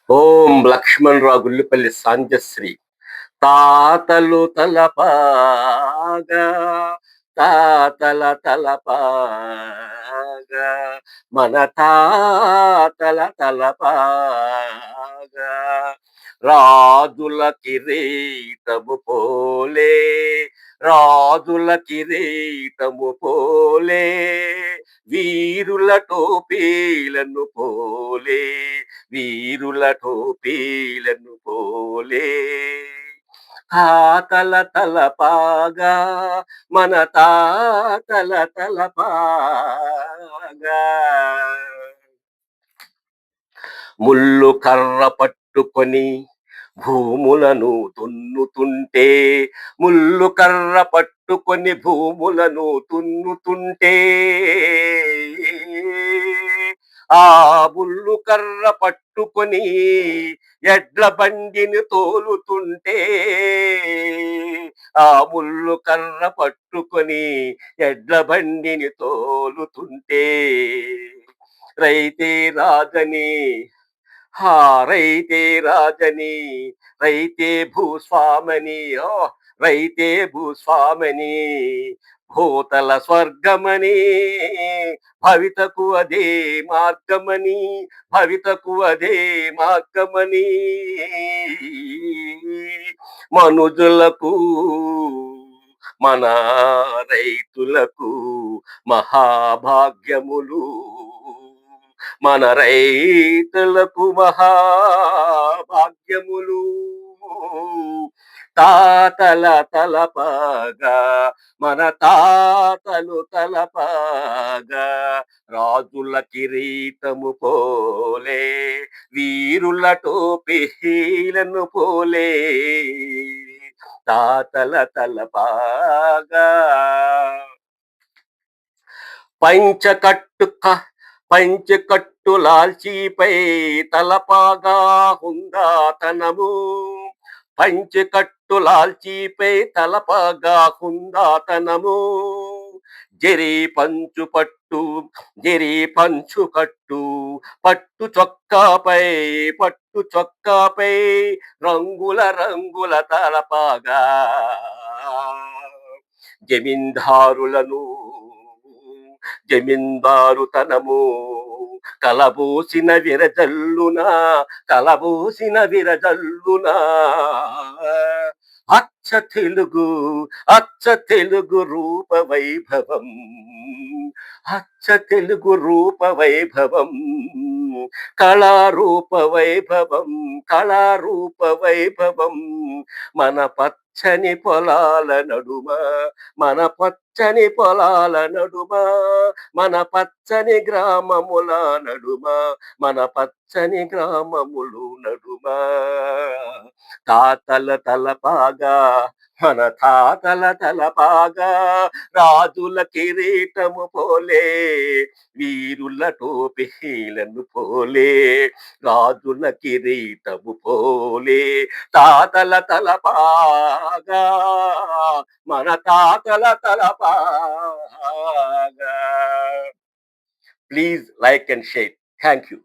ఓం లక్ష్మణరావు గుల్లిపల్లి సాంజశ్రీ. తాతలు తలపాగా, తాతల తలపాగా, మన తాతల తలపాగా, రాజుల కిరీటము పోలే, రాజుల కిరీటము పోలే, వీరుల టోపీలను పోలే, వీరుల టోపీలను పోలే, తాతల తలపాగా, మన తాతల తలపాగా. ముల్లు కర్ర పట్టుకొని భూములను దున్నుతుంటే, ముల్లు కర్ర పట్టుకొని భూములను దున్నుతుంటే, ఆ ముల్లు కర్ర పట్టుకొని ఎడ్ల బండిని తోలుతుంటే, ఆ ముల్లు కర్ర పట్టుకొని ఎడ్ల బండిని తోలుతుంటే, రైతే రాజని, హా రైతే రాజని, రైతే భూస్వామని, ఓ రైతే భూస్వామని, భూతల స్వర్గమని, భవితకు అదే మార్గమని, భవితకు అదే మార్గమని, మనుజులకు, మన రైతులకు మహాభాగ్యములు, మన రైతులకు మహాభాగ్యములు, తాతల తలపాగా, మన తాతలు తలపాగా, రాజుల కిరీటము పోలే, వీరుల టోపీలను పోలే, తాతల తలపాగా. పంచకట్టు పంచకట్టు లాల్చీపై తలపాగా హుందాతనము, పంచకట్టు లాల్చీపై తలపాగా హుందాతనము, జరీ పంచు పట్టు, జరీ పంచు కట్టు, పట్టు చొక్కాపై, పట్టు చొక్కాపై రంగుల రంగుల తలపాగా, జమీందారులను, జమీందారుతనము కలబోసిన విరజల్లున, కలబోసిన విరజల్లున, అచ్చ తెలుగు, అచ్చ తెలుగు రూప వైభవం, అచ్చ తెలుగు రూప వైభవం, కళారూప వైభవం, కళారూప వైభవం, మన పచ్చని పొలాల నడుమ, మన పచ్చని పొలాల నడుమ, మన పచ్చని గ్రామముల నడుమ, మన పచ్చని గ్రామములు నడుమ, తాతల తలపాగా, మన తాతల తలపాగా, రాజుల కిరీటము పోలే, వీరుల టోపీలను పోలే, రాజుల కిరీటము పోలే, తాతల తలపాగా, మన తాతల తలపాగా. Please like and share. Thank you.